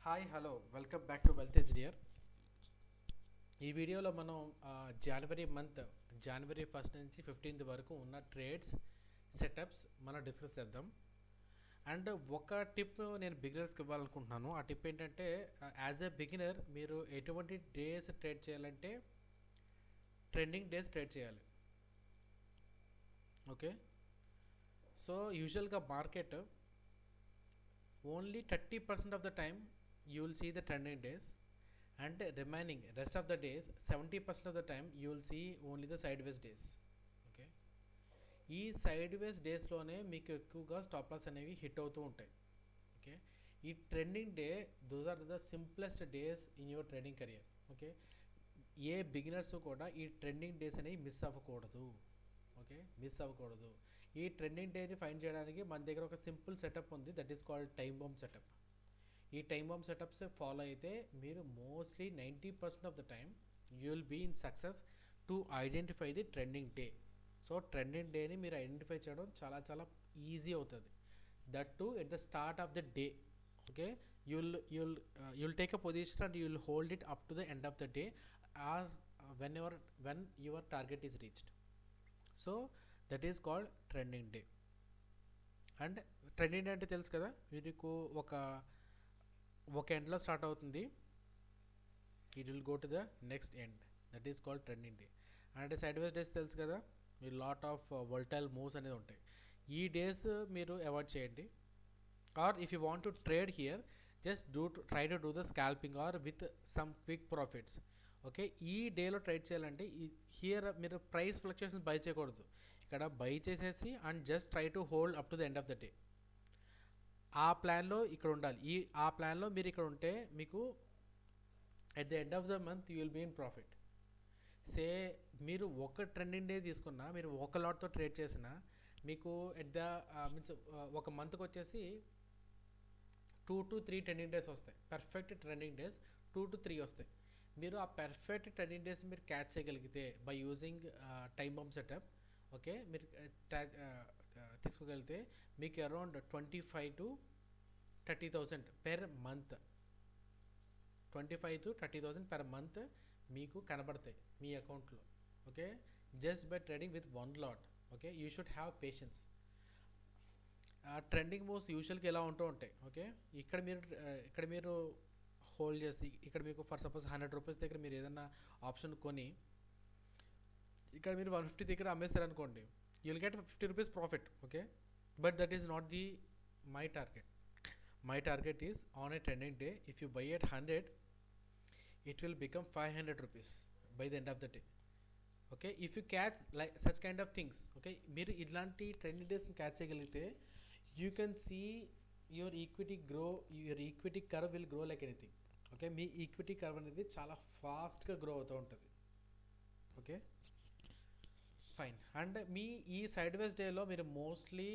Hi hello welcome back to wealth engineer. ఈ వీడియోలో మనం జనవరి 1 నుంచి 15 వరకు ఉన్న ట్రేడ్స్ సెటప్స్ మనం డిస్కస్ చేద్దాం. అండ్ ఒక టిప్ నేను బిగినర్స్కి ఇవ్వాలనుకుంటున్నాను. ఆ టిప్ ఏంటంటే, యాజ్ ఎ బిగినర్ మీరు ఎటువంటి డేస్ ట్రేడ్ చేయాలంటే ట్రెండింగ్ డేస్ ట్రేడ్ చేయాలి. ఓకే, సో యూజువల్గా market only 30% of the time you will see the trending days, and remaining rest of the days 70% of the time you will see only the sideways days. Okay, ఈ sideways డేస్లోనే మీకు ఎక్కువగా stop loss అనేవి hit అవుతూ ఉంటాయి. Okay, ఈ trending day those are the simplest days in your trading career. Okay, a beginners కూడా ఈ ట్రెండింగ్ డేస్ అనేవి మిస్ అవ్వకూడదు. ఓకే, మిస్ అవ్వకూడదు. ఈ ట్రెండింగ్ డేని ఫైండ్ చేయడానికి మన దగ్గర ఒక సింపుల్ సెటప్ ఉంది, that is called time bomb setup. ఈ టైమ్ బాంబ్ సెటప్స్ ఫాలో అయితే మీరు mostly 90% of the time you will be in success to identify the trending day. So trending డేని మీరు ఐడెంటిఫై చేయడం చాలా చాలా ఈజీ అవుతుంది, that to at the start of the day. Okay, you'll take a position and you'll hold it up to the end of the day, as when your target is reached. So that is called trending day. And trending day అంటే తెలుసు కదా, మీకు ఒక ఎండ్లో start అవుతుంది, it will go to the next end, that is called trending day. And side ways days తెలుసు కదా, మీరు లాట్ ఆఫ్ వోల్టైల్ మూవ్స్ అనేది ఉంటాయి. ఈ డేస్ మీరు అవాయిడ్ చేయండి. Or if you want to trade here, just try to do the scalping or with some quick profits. Okay, ఈ డేలో ట్రేడ్ చేయాలంటే హియర్ మీరు ప్రైస్ ఫ్లక్చుయేషన్స్ బై చేయకూడదు. ఇక్కడ బై చేసేసి and just try to hold up to the end of the day. ఆ ప్లాన్లో ఇక్కడ ఉండాలి. ఆ ప్లాన్లో మీరు ఇక్కడ ఉంటే మీకు at the end of the month you will be in profit. Say మీరు ఒక ట్రెండింగ్ డే తీసుకున్నా, మీరు ఒక లాట్తో ట్రేడ్ చేసినా, మీకు ఎట్ ద మీన్స్ ఒక మంత్కి వచ్చేసి 2 to 3 ట్రెండింగ్ డేస్ వస్తాయి. పర్ఫెక్ట్ ట్రెండింగ్ డేస్ 2 to 3 వస్తాయి. మీరు ఆ పర్ఫెక్ట్ ట్రెండింగ్ డేస్ మీరు క్యాచ్ చేయగలిగితే by using time bomb setup, okay, మీరు తీసుకోగలిగితే మీకు around 25,000 to 30,000 per month, 25,000 to 30,000 per month మీకు కనబడతాయి మీ అకౌంట్లో. Okay, just by trading with one lot. Okay, you should have patience. Trending moves యూజువల్గా ఎలా ఉంటూ ఉంటాయి. ఓకే, ఇక్కడ మీరు హోల్డ్ చేసి, ఇక్కడ మీకు ఫర్ సపోజ్ 100 రూపీస్ దగ్గర మీరు ఏదైనా ఆప్షన్ కొని ఇక్కడ మీరు 150 దగ్గర అమ్మేస్తారనుకోండి, you will get 50 rupees profit. Okay, but that is not the my target. My target is on a trending day, if you buy at 100, it will become 500 rupees by the end of the day. Okay, if you catch like such kind of things, okay, మీరు ఇలాంటి trending డేస్ని catch చేయగలిగితే you can see your equity grow, your equity curve will grow like anything. Okay, మీ equity curve అనేది చాలా ఫాస్ట్గా grow అవుతూ ఉంటుంది. Okay, fine. అండ్ మీ ఈ సైడ్ వేస్ డేలో మీరు మోస్ట్లీ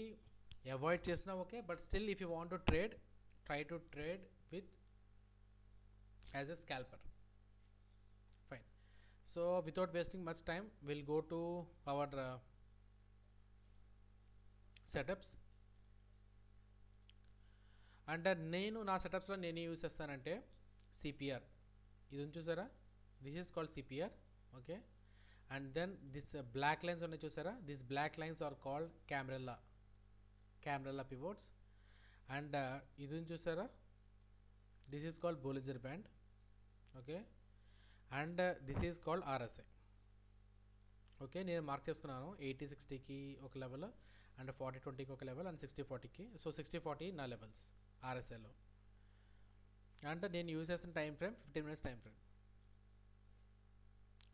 అవాయిడ్ చేసినా okay, but still if you want to trade, try to trade with as a scalper. Fine. So without wasting much time, we'll go to our setups. And నేను నా సెటప్స్లో నేను use చేస్తానంటే CPR. ఇది చూసారా, this is called CPR. Okay, and then this black lines ఉన్నాయి చూసారా, this black lines are called Camarilla pivots. And ఇది చూసారా, this is called Bollinger band. Okay, and this is called RSI. Okay, నేను mark చేసుకున్నాను 80-60కి ఒక level, and 40-20కి ఒక level, and 60-40కి. So 60-40 నా లెవెల్స్ ఆర్ఎస్ఐలో. అండ్ నేను యూజ్ చేసిన time frame 15 minutes time frame.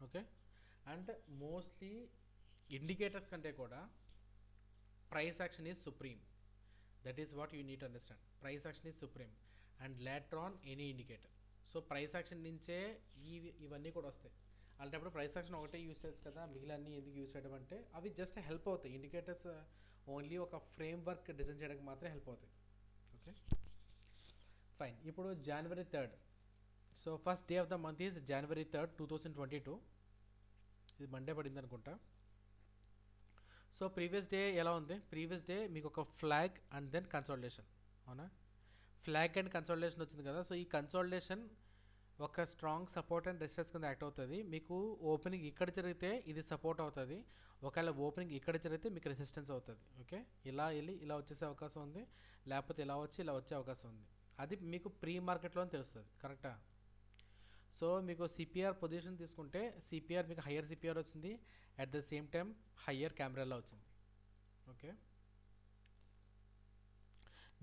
Okay, and mostly indicators కంటే కూడా price action is supreme. That is what you need to understand. Price action is supreme and later on any indicator. So price action నుంచే ఇవన్నీ కూడా వస్తాయి. అలాంటప్పుడు price action ఒకటే use చేయొచ్చు కదా, మిగిలిన ఎందుకు యూస్ చేయడం అంటే అవి జస్ట్ హెల్ప్ అవుతాయి. ఇండికేటర్స్ ఓన్లీ ఒక ఫ్రేమ్ వర్క్ డిజైన్ చేయడానికి మాత్రమే హెల్ప్ అవుతాయి. Okay, fine. ఇప్పుడు January 3rd. So first day of the month is January 3rd, 2022. ఇది మండే పడింది అనుకుంటా. సో ప్రీవియస్ డే ఎలా ఉంది, ప్రీవియస్ డే మీకు ఒక ఫ్లాగ్ అండ్ దెన్ కన్సాలిడేషన్, అవునా. ఫ్లాగ్ అండ్ కన్సాలిడేషన్ వచ్చింది కదా, సో ఈ కన్సాలిడేషన్ ఒక స్ట్రాంగ్ సపోర్ట్ అండ్ రెసిస్టెన్స్ కింద యాక్ట్ అవుతుంది. మీకు ఓపెనింగ్ ఇక్కడ జరిగితే ఇది సపోర్ట్ అవుతుంది, ఒకవేళ ఓపెనింగ్ ఇక్కడ జరిగితే మీకు రెసిస్టెన్స్ అవుతుంది. ఓకే, ఇలా వెళ్ళి ఇలా వచ్చేసే అవకాశం ఉంది, లేకపోతే ఇలా వచ్చి ఇలా వచ్చే అవకాశం ఉంది. అది మీకు ప్రీ మార్కెట్లోనే తెలుస్తుంది. కరెక్టా? సో మీకు సిపిఆర్ పొజిషన్ తీసుకుంటే సిపిఆర్ మీకు హయ్యర్ సిపిఆర్ వచ్చింది, at the same time higher కెమెరాలో వచ్చింది. ఓకే,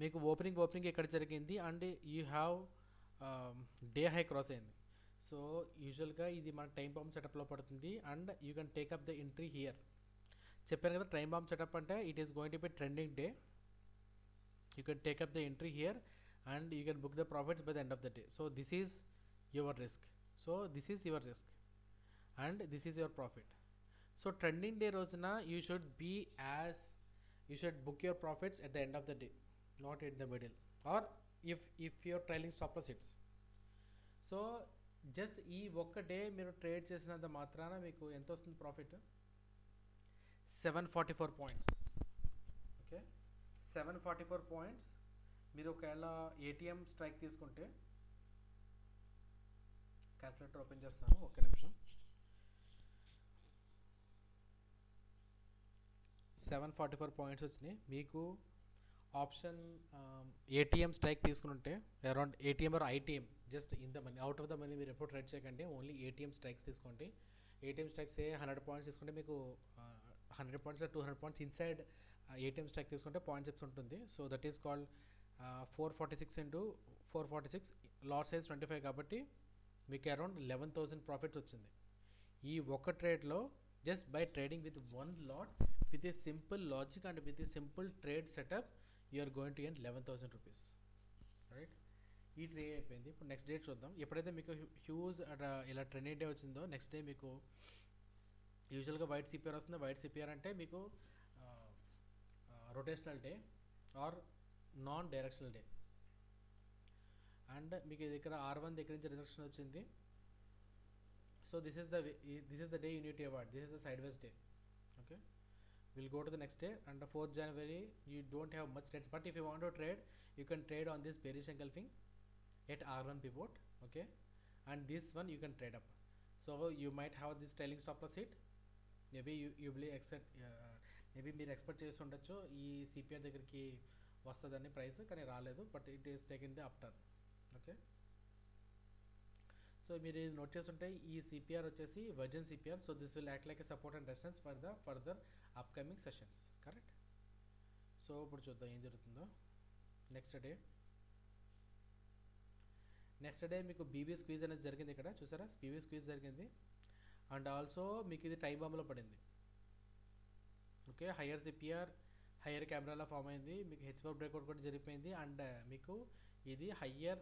మీకు ఓపెనింగ్ ఎక్కడ జరిగింది and you have day high cross అయింది. సో యూజువల్గా ఇది మన టైం బాంబ్ సెటప్లో పడుతుంది and you can take up the entry here. చెప్పాను కదా టైం బాంబ్ సెటప్ అంటే it is going to B trending day. You can take up the entry here and you can book the profits by the end of the day. So this is your risk. So this is your risk and this is your profit. So trending day రోజున you should be as you should book your profits at the end of the day, not in the middle, or if your trailing stop loss hits. So just ఈ ఒక్క day మీరు trade చేసినంత మాత్రాన మీకు ఎంత వస్తుంది profit? 744 points. Okay, 744 points. మీరు ఒకవేళ ఏటీఎం స్ట్రైక్ తీసుకుంటే, క్యాల్కులేటర్ ఓపెన్ చేస్తున్నాను, ఒక్క నిమిషం. 744 పాయింట్స్ వచ్చినాయి. మీకు ఆప్షన్ ఏటీఎం స్ట్రైక్ తీసుకుంటే around ATM or ITM, just in the money, out of the money మీరు ఎప్పుడు ట్రేడ్ చేయకండి, ఓన్లీ ఏటీఎం స్ట్రైక్స్ తీసుకోండి. ఏటీఎం స్ట్రైక్స్ 100 పాయింట్స్ తీసుకుంటే మీకు 100 points 200 points inside ATM strike తీసుకుంటే 0.6 ఉంటుంది. So that is called 446 into 446, lot size 25 కాబట్టి మీకు అరౌండ్ 11,000 ప్రాఫిట్స్ వచ్చింది ఈ ఒక్క ట్రేడ్లో, just by trading with one lot with a simple logic and with a simple trade setup you are going to earn 11,000 rupees, right? ఈ tray అయిపోయింది. ఇప్పుడు నెక్స్ట్ డే చూద్దాం. ఎప్పుడైతే మీకు హ్యూజ్ ఇలా ట్రెండింగ్ డే వచ్చిందో నెక్స్ట్ డే మీకు యూజువల్గా వైట్ సిపిఆర్ వస్తుంది. వైట్ సిపిఆర్ అంటే మీకు rotational day or non directional day. And మీకు దగ్గర R1 దగ్గర నుంచి రిజెక్షన్ వచ్చింది. So this is the day you need to avoid. This is the side ways day. Okay, we'll go to the next day, and the 4th January you don't have much trades, but if you want to trade you can trade on this bearish engulfing at R1 pivot. Okay, and this one you can trade up. So you might have this trailing stop loss hit, maybe you will accept, maybe మీరు expect చేసి ఉండొచ్చు ఈ CPR దగ్గరికి వస్తుందని price, కానీ రాలేదు, but it is taken the up turn. Okay, so మీరు ఇది నోట్ చేస్తుంటే ఈ సిపిఆర్ వచ్చేసి version CPR. So this will act like a support and resistance for the further upcoming sessions. Correct? So ఇప్పుడు చూద్దాం ఏం జరుగుతుందో. నెక్స్ట్ డే మీకు బీబీ స్క్వీజ్ అనేది జరిగింది. ఇక్కడ చూసారా, బీబీ స్క్వీజ్ జరిగింది అండ్ ఆల్సో మీకు ఇది టైం బాంబ్లో పడింది. ఓకే, హయ్యర్ సిపిఆర్ హయ్యర్ కెమెరాలో ఫామ్ అయింది, మీకు హెచ్4 బ్రేక్అవుట్ కూడా జరిగిపోయింది అండ్ మీకు ఇది హయ్యర్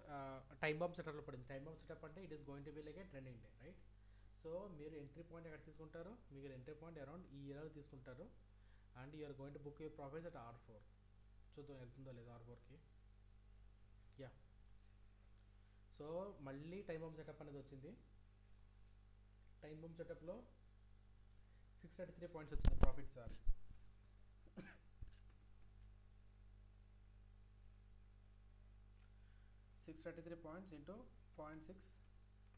టైం బాంబ్ సెటప్లో పడింది. టైం బాంబ్ సెటప్ అంటే it is going to be like a trending day, right? So మీరు ఎంట్రీ పాయింట్ ఎక్కడ తీసుకుంటారు? మీరు ఎంట్రీ పాయింట్ అరౌండ్ ఈ ఇయర్ తీసుకుంటారు and you're going to book your profits at R4. చూద్దాం వెళ్తుందో లేదో R4కి. యా, సో మళ్ళీ టైం బాంబ్ సెటప్ అనేది వచ్చింది. టైం బాంబ్ సెటప్లో 633 పాయింట్స్ వచ్చింది profit sir. 633 points into 0.6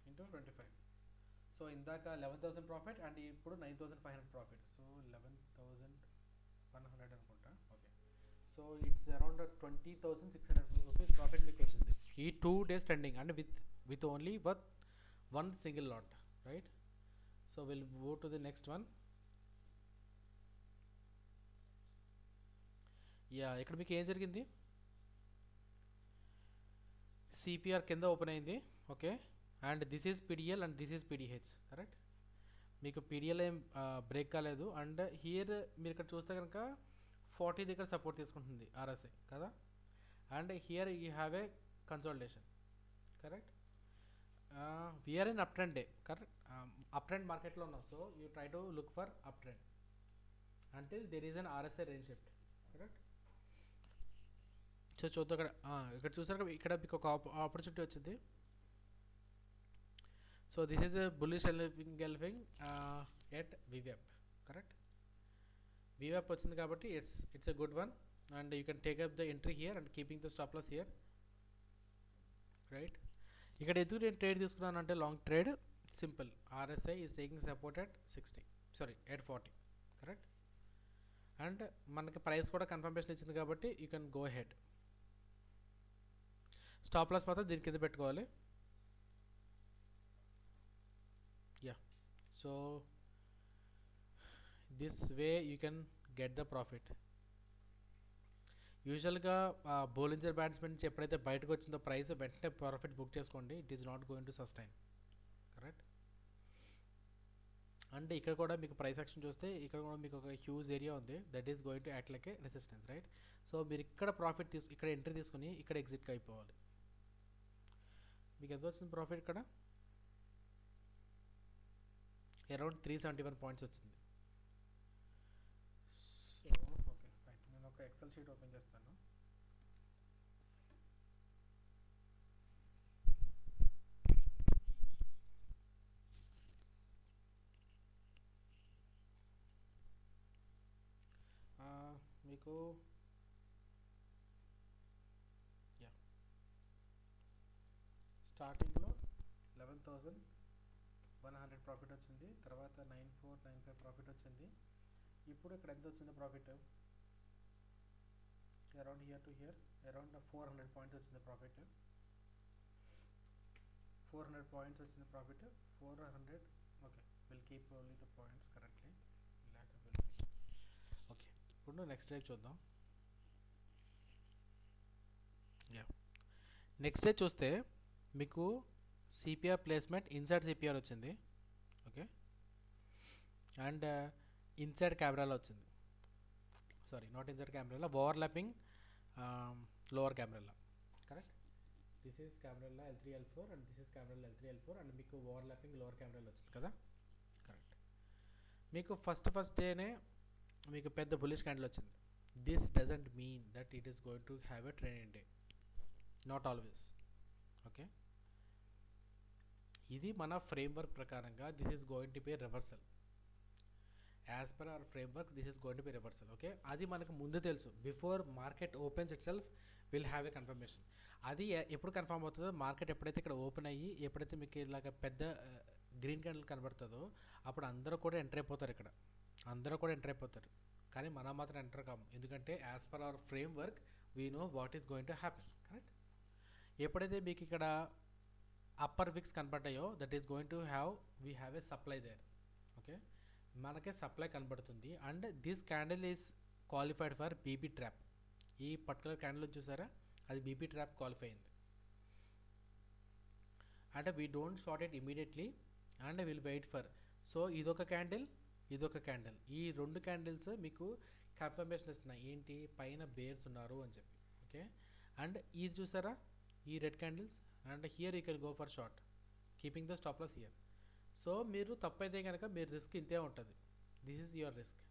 into 25. So ఇందాక 11,000 ప్రాఫిట్ అండ్ ఇప్పుడు 9,500 ప్రాఫిట్. సో 11,100 అనుకుంటా. Okay, so it's around 20,600 rupees profit మీకు వచ్చింది ఈ 2 days trending and with only one single lot, right? So will go to the next one. Ya, ఇక్కడ మీకు ఏం జరిగింది? సిపిఆర్ కింద ఓపెన్ అయింది. Okay, and this is PDL and this is PDH. Correct? మీకు పిడిఎల్ ఏం బ్రేక్ కాలేదు and here మీరు ఇక్కడ చూస్తే కనుక 40 దగ్గర సపోర్ట్ తీసుకుంటుంది ఆర్ఎస్ఐ కదా, and here you have a consolidation. Correct? We're in up trend day. Correct? Up trend మార్కెట్లో ఉన్నాం. So you try to look for up trend until there is an RSI range shift. Correct? So చూద్దాం ఇక్కడ చూసారు ఇక్కడ మీకు ఒక opportunity వచ్చింది. So this is a bullish engulfing at VWAP. Correct? VWAP వచ్చింది కాబట్టి it's a good one and you can take up the entry here and keeping the stop loss here. Right. ఇక్కడ ఎందుకు నేను ట్రేడ్ తీసుకున్నాను అంటే long trade simple, RSI is taking support at 60, sorry at 40, correct. And మనకి price కూడా confirmation ఇచ్చింది కాబట్టి you can go ahead. Stop loss మాత్రం దీని కింద పెట్టుకోవాలి. Yeah, so this way you can get the profit. యూజువల్గా బోలింజర్ బ్యాట్స్మెన్ నుంచి ఎప్పుడైతే బయటకు వచ్చిందో ప్రైస్ వెంటనే ప్రాఫిట్ బుక్ చేసుకోండి. It is not going to sustain, correct. And ఇక్కడ కూడా మీకు ప్రైస్ యాక్షన్ చూస్తే ఇక్కడ కూడా మీకు ఒక హ్యూజ్ ఏరియా ఉంది, that is going to act like A resistance, right. So మీరు ఇక్కడ ప్రాఫిట్ ఇక్కడ ఎంట్రీ తీసుకుని ఇక్కడ ఎగ్జిట్ అయిపోవాలి. మీకు ఎంత వచ్చింది ప్రాఫిట్ ఇక్కడ? అరౌండ్ 371 పాయింట్స్ వచ్చింది. సో ఓకే ఫైన్, నేను ఒక ఎక్సెల్ షీట్ ఓపెన్ చేస్తాను. మీకు యా స్టార్టింగ్లో 11,100 ప్రాఫిట్ వచ్చింది, తర్వాత 9495 ప్రాఫిట్ వచ్చింది. ఇప్పుడు ఇక్కడ ఎంత వచ్చింది profit? Around here to hear around 400 points వచ్చింది ప్రాఫిట్. 400 పాయింట్స్ వచ్చింది profit. 400, okay, will keep only the points correctly. Okay, ఇప్పుడు నెక్స్ట్ డే చూద్దాం. యా, నెక్స్ట్ డే చూస్తే మీకు సిపిఆర్ ప్లేస్మెంట్ ఇన్సైడ్ సిపిఆర్ వచ్చింది, ఓకే. అండ్ ఇన్సైడ్ కెమెరాలో వచ్చింది, సారీ నాట్ ఇన్సైడ్ కెమెరాలో, ఓవర్లాపింగ్ లోవర్ కెమెరాలో, కరెక్ట్. దిస్ ఈజ్ కెమెరాలో L3 L4 and this is కెమెరాలో L3 L4 అండ్ మీకు ఓవర్లాపింగ్ లోవర్ కెమెరాలో వచ్చింది కదా, కరెక్ట్. మీకు ఫస్ట్ డేనే మీకు పెద్ద బుల్లిష్ క్యాండిల్ వచ్చింది. This doesn't mean that it is going to have a trending day, not always, okay. ఇది మన ఫ్రేమ్వర్క్ ప్రకారంగా this is going to be reversal. As per our framework this is going to be reversal, okay. అది మనకు ముందు తెలుసు, before market opens itself will have a confirmation. అది ఎప్పుడు confirm అవుతుందో, మార్కెట్ ఎప్పుడైతే ఇక్కడ ఓపెన్ అయ్యి ఎప్పుడైతే మీకు ఇలాగ పెద్ద గ్రీన్ క్యాండిల్ కనబడుతుందో అప్పుడు అందరూ కూడా ఎంటర్ అయిపోతారు. ఇక్కడ అందరూ కూడా ఎంటర్ అయిపోతారు, కానీ మనం మాత్రం ఎంటర్ కాము. ఎందుకంటే as per our framework we know what is going to happen, correct. ఎప్పుడైతే మీకు ఇక్కడ అప్పర్ విక్స్ కనబడ్డాయో that is going to we have a supply there, okay. మనకే సప్లై కనబడుతుంది. And this candle is qualified for BB trap. ఈ particular candle చూసారా, అది BB trap qualify అయింది. అంటే we don't short it immediately and will wait for. So ఇదొక candle, ఇదొక candle, ఈ రెండు క్యాండిల్స్ మీకు కన్ఫర్మేషన్ ఇస్తున్నాయి ఏంటి, పైన బేర్స్ ఉన్నారు అని చెప్పి, ఓకే. అండ్ ఇది చూసారా, ఈ red candles, and here you can go for short keeping the stop loss here. So మీరు తప్పైతే కనుక మీరు రిస్క్ ఇంతే ఉంటుంది. This is your risk,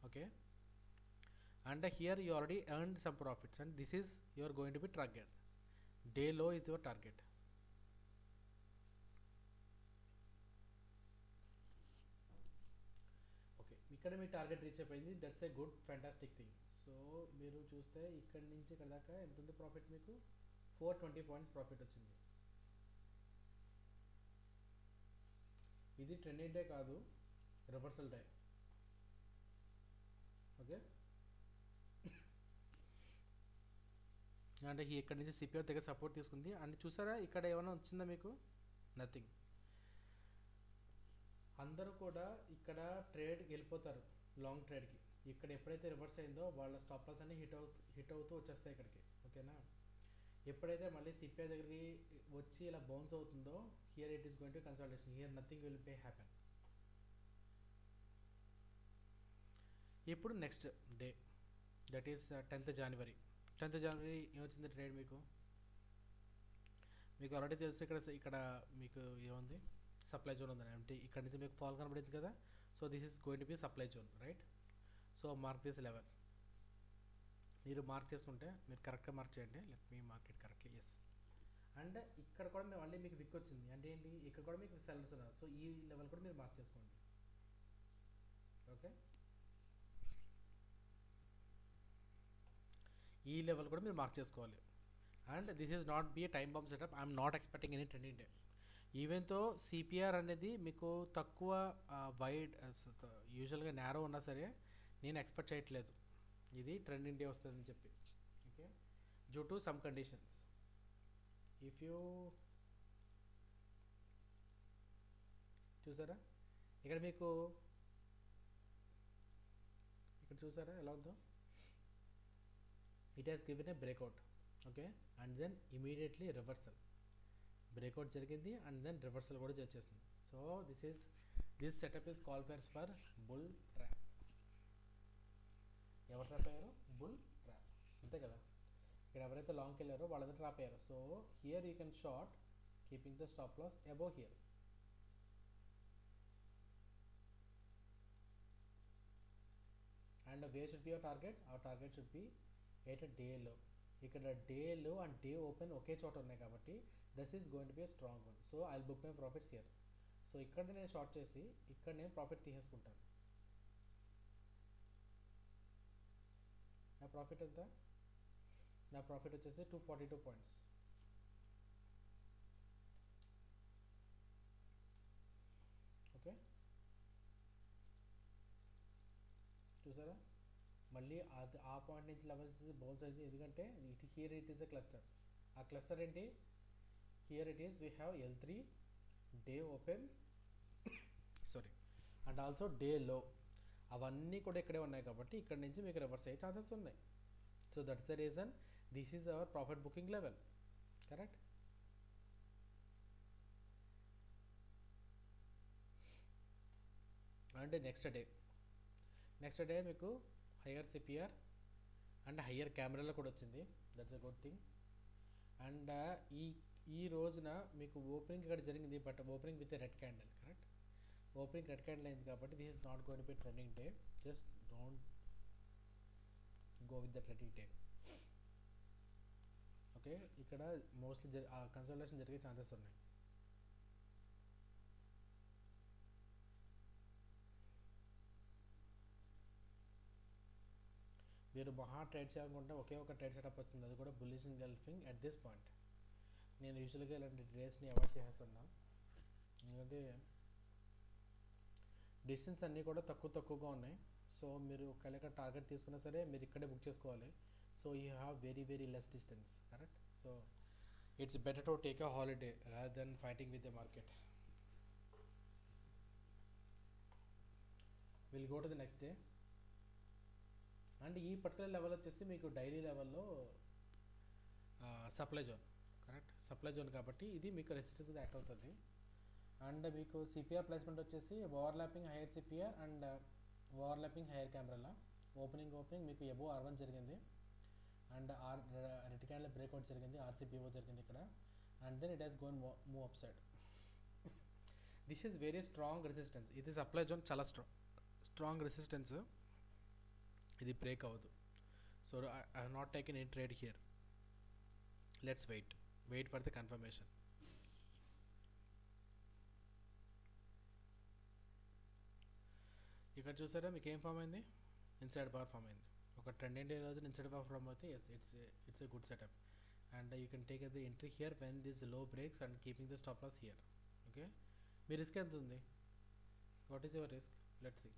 okay. And here you already earned some profits and this is you are going to be target. Day low is your target, okay. ఇక్కడ మీ target reach అయిపోయింది, that's a good fantastic thing. So మీరు చూస్తే ఇక్కడ నుంచి ఇక్కడ దాకా ఎంత ఉంది ప్రాఫిట్, మీకు 420 పాయింట్స్ ప్రాఫిట్ వచ్చింది. ఇది ట్రెండింగ్ డే కాదు, రివర్సల్ డే, ఓకే. అంటే ఇక్కడ నుంచి సిపిఆర్ దగ్గర సపోర్ట్ తీసుకుంది. అండ్ చూసారా ఇక్కడ ఏమైనా వచ్చిందా మీకు? నథింగ్. అందరూ కూడా ఇక్కడ ట్రేడ్కి వెళ్ళిపోతారు, లాంగ్ ట్రేడ్కి. ఇక్కడ ఎప్పుడైతే రివర్స్ అయిందో వాళ్ళ స్టాప్ లాస్ అన్ని హిట్ అవుతూ వచ్చేస్తాయి ఇక్కడికి, ఓకేనా. ఎప్పుడైతే మళ్ళీ సిపిఆర్ దగ్గరికి వచ్చి ఇలా బౌన్స్ అవుతుందో here it is going to consultation, here nothing will be happen. ఇప్పుడు next day that is 10th January. 10th January ఏమొచ్చింది ట్రేడ్ మీకు ఆల్రెడీ తెలుసు. ఇక్కడ మీకు ఏముంది, సప్లై జోన్ ఉందని, అంటే ఇక్కడ నుంచి మీకు ఫాల్ కనబడింది కదా. So this is going to be supply zone, right. So mark this level. మీరు మార్క్ చేసుకుంటే మీరు కరెక్ట్గా మార్క్ చేయండి. Let me mark it correctly, yes. And ఇక్కడ కూడా మళ్ళీ మీకు విక్ వచ్చింది, అంటే ఏంటి, ఇక్కడ కూడా మీకు సెల్లర్స్ ఉన్నారు. సో ఈ లెవెల్ కూడా మీరు మార్క్ చేసుకోండి, ఓకే. ఈ లెవెల్ కూడా మీరు మార్క్ చేసుకోవాలి. And this is not be A time bomb setup. I'm not expecting any trending day. Even తో సిపిఆర్ అనేది మీకు తక్కువ వైడ్ యూజువల్గా నేరో ఉన్నా సరే నేను ఎక్స్పెక్ట్ చేయట్లేదు ఇది ట్రెండింగ్ డే వస్తుందని చెప్పి. Okay, due to some conditions. If you చూసారా ఇక్కడ మీకు ఇక్కడ చూసారా ఎలా ఉందో, it has given a breakout. Okay, and then immediately reversal breakout జరిగింది అండ్ దెన్ రివర్సల్ కూడా వచ్చేసింది. So this setup is call for bull trap. ఎవరు ట్రాప్ అయ్యారు? బుల్ ట్రాప్, అంతే కదా. ఇక్కడ ఎవరైతే లాంగ్కి వెళ్ళారో వాళ్ళంతా ట్రాప్ అయ్యారు. So here you can short keeping the stop loss above here. And where should be your target? Our target should be at a day low. ఇక్కడ డే లో అండ్ డే ఓపెన్ ఒకే చోట ఉన్నాయి కాబట్టి this is going to B a strong one. So I book my profits here. So ఇక్కడ నేను short చేసి ఇక్కడ నేను ప్రాఫిట్ తీసేసుకుంటాను. నా ప్రాఫిట్ ఎంత? నా ప్రాఫిట్ వచ్చేసి 242 పాయింట్స్. ఓకే, చూసారా మళ్ళీ అది ఆ పాయింట్ నుంచి లెవెల్స్ బౌన్స్ అయింది. ఎందుకంటే it here it is a cluster. ఆ క్లస్టర్ ఏంటి? Here it is we have L3 day open sorry and also day లో, అవన్నీ కూడా ఇక్కడే ఉన్నాయి కాబట్టి ఇక్కడ నుంచి మీకు రివర్స్ అయ్యే ఛాన్సెస్ ఉన్నాయి. So that's the reason this is our profit booking level. Correct. And next day మీకు హయ్యర్ సిపిఆర్ అండ్ హయ్యర్ కెమెరాలో కూడా వచ్చింది. That's a good thing. And ఈ రోజున మీకు ఓపెనింగ్ ఇక్కడ జరిగింది, but opening with red candle. Correct, opening red candle అయింది కాబట్టి this is not going to B trending day. Just don't go with the trending day. Okay, ఇక్కడ mostly consultation జరిగే chances ఉన్నాయి. మీరు మహా ట్రేడ్ చేయాలనుకుంటే ఒకే ఒక ట్రేడ్ సెటప్ వచ్చింది, అది కూడా బుల్లిష్ గల్ఫింగ్ అట్ దిస్ పాయింట్. నేను యూజువల్గా ఇలాంటి ట్రేడ్స్ని అవాయిడ్ చేసేస్తున్నా, ఎందుకంటే డిస్టెన్స్ అన్నీ కూడా తక్కువగా ఉన్నాయి. సో మీరు ఒకవేళ టార్గెట్ తీసుకున్నా సరే మీరు ఇక్కడే బుక్ చేసుకోవాలి. So you have very less distance. Correct. So it's better to take a holiday rather than fighting with the market. Will go to the next day. And ఈ పర్టికులర్ లెవెల్ వచ్చేసి మీకు daily లెవెల్లో supply zone. Correct, supply zone కాబట్టి ఇది మీకు resistance act అవుతుంది. And మీకు CPR placement వచ్చేసి overlapping higher CPR and overlapping higher కెమెరాలా. ఓపెనింగ్ మీకు అబోవ్ R1 జరిగింది అండ్ రెడ్ క్యాండిల్ బ్రేక్అవుట్ జరిగింది, RCBO జరిగింది ఇక్కడ. And then it has gone move up side. This is very strong resistance. ఇది సప్లై జోన్ చాలా strong resistance. ఇది break అవ్వదు. So I have not taken any trade here. Let's wait for the confirmation. ఇక్కడ చూసారా మీకు ఏం form అయింది? Inside bar form అయింది. ఒక ట్రెండింగ్ డే రోజు ఇన్సైడ్ బార్ ఫామ్ అయితే yes it's a good setup. And you can take the entry here when this low breaks and keeping the stop loss here. Okay, మీ risk ఎంత ఉంది? What is your risk? Let's see.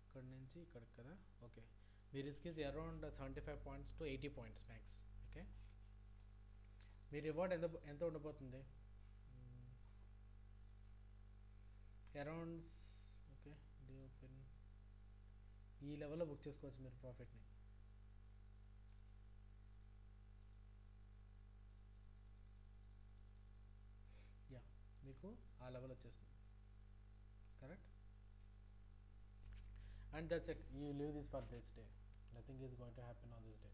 ఇక్కడ నుంచి ఇక్కడికి కదా. Okay, మీ risk is around 75 points to 80 points max. Okay, మీ reward ఎంత ఉండబోతుంది? అరౌండ్ ఓకే డే ఓపెన్ ఈ లెవెల్లో బుక్ చేసుకోవచ్చు మీరు ప్రాఫిట్ని. యా, మీకు ఆ లెవెల్ వచ్చేస్తుంది. Correct. And that's it, you leave this for this day. Nothing is going to happen on this day.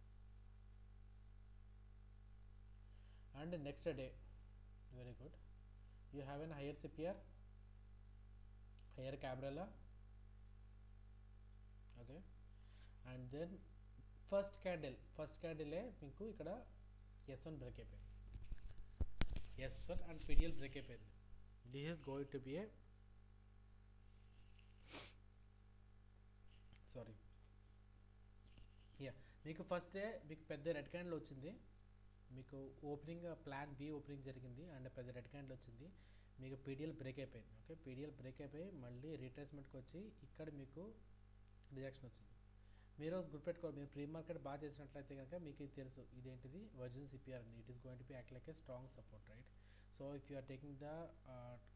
And next day, very good, you have an higher CPR, higher cabrella. Okay, and then first candle మీకు ఇక్కడ S1 break అయిపోయింది, S1 and PDL break అయిపోయింది. This is going to be a sorry yeah మీకు first day మీకు పెద్ద red candle వచ్చింది. మీకు opening plan B opening జరిగింది అండ్ పెద్ద రెడ్ క్యాండిల్ వచ్చింది, మీకు పీడిఎల్ బ్రేక్ అయిపోయింది. ఓకే, పీడిఎల్ బ్రేక్ అయిపోయి మళ్ళీ రీట్రేస్మెంట్కి వచ్చి ఇక్కడ మీకు రిజెక్షన్ వచ్చింది. మీరు గుర్తుపెట్టుకోవాలి, మీరు ప్రీ మార్కెట్ బాగా చేసినట్లయితే కనుక మీకు ఇది తెలుసు, ఇదేంటిది వర్జిన్ సిపిఆర్ అని. It is going to be act like a strong support, right? So if you are taking the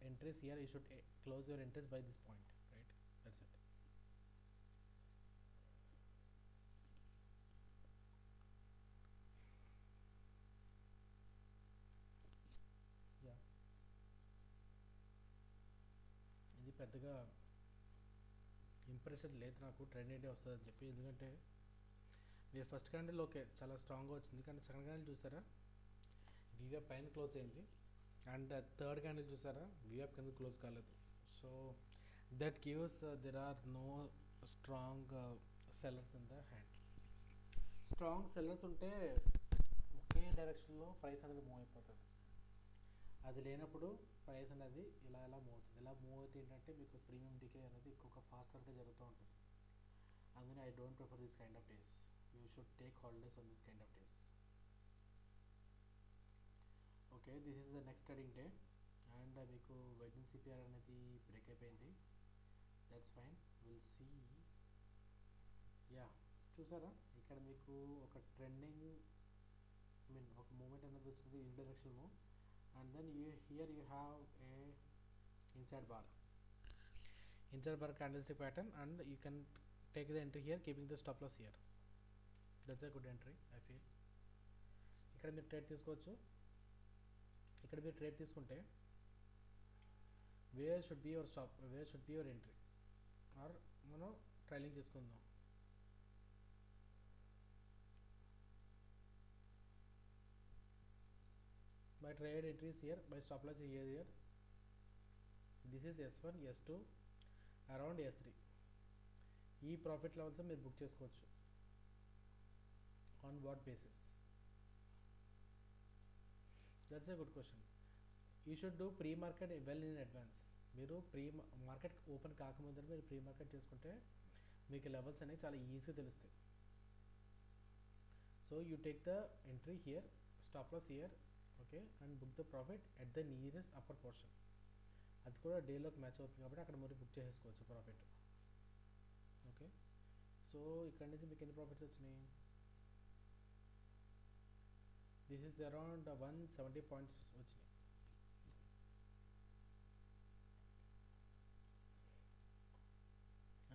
entries here, you should close your entries by this point, right? That's it. Yeah, ఇది పెద్దగా impression లేదు నాకు trend ఏంటి వస్తుందని చెప్పి, ఎందుకంటే మీరు first candle okay చాలా స్ట్రాంగ్గా వచ్చింది, కానీ సెకండ్ క్యాండిల్ చూసారా వీఆర్ పైన క్లోజ్ అయింది, అండ్ థర్డ్ క్యాండిల్ చూసారా వీఆర్ కింద క్లోజ్ కాలేదు. So that gives there are no strong sellers in the hand. Strong sellers ఉంటే ఒకే డైరెక్షన్లో ప్రైస్ అనేది మూవ్ అయిపోతుంది. అది లేనప్పుడు ప్రైస్ అనేది ఇలా ఇలా మూవ్ అవుతుంది. ఇలా మూవ్ అవుతుంది ఏంటంటే మీకు ప్రీమియం డికే అనేది ఇంకొక ఫాస్టర్గా జరుగుతూ ఉంటుంది. అందుకని I don't prefer this kind of days. You should take holidays on this kind of days. Okay, this is the next trading day and మీకు వెడ్జిన్ సిపిఆర్ అనేది బ్రేక్ అయిపోయింది. That's fine, will see. Yeah, చూసారా ఇక్కడ మీకు ఒక trending mean ఒక moment అనేది వచ్చింది in direction move, and then here you have a inside bar candlestick pattern, and you can take the entry here keeping the stop loss here. That's a good entry I feel. ఇక్కడ మీరు trade తీసుకోవచ్చు. ఇక్కడ మీరు trade తీసుకుంటే where should be your stop, where should be your entry, or మనం trailing తీసుకుందాం. My trade entry is here, my stop loss is here. This is S1, S2, around S3. ఈ profit levels మీరు book చేసుకోవచ్చు. On what basis? That's a good question. You should do pre market well in advance. మీరు pre market open కాకముందు మీరు pre market చేసుకుంటే మీకు levels అనేవి చాలా ఈజీగా తెలుస్తాయి. So you take the entry here, stop loss here, okay, and book the profit at the nearest upper portion. అది కూడా డేలోకి మ్యాచ్ అవుతుంది కాబట్టి అక్కడ మీరు బుక్ చేసుకోవచ్చు ప్రాఫిట్. ఓకే, సో ఇక్కడ నుంచి మీకు ఎన్ని ప్రాఫిట్స్ వచ్చినాయి? దిస్ ఈస్ అరౌండ్ 170 పాయింట్స్ వచ్చినాయి.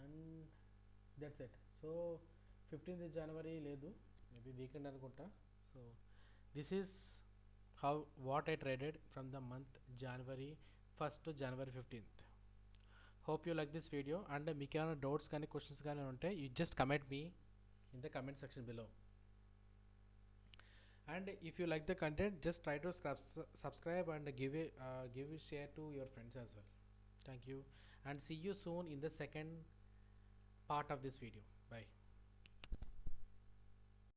And that's it. So 15th January లేదు, మేబీ వీకెండ్ అనుకుంటా. So this is how what I traded from the month January 1st to January 15th. Hope you like this video, and మీకు ఏమైనా doubts కానీ questions కానీ ఉంటే you just comment me in the comment section below. And if you like the content, just try to subscribe and give a share to your friends as well. Thank you, and see you soon in the second part of this video. Bye.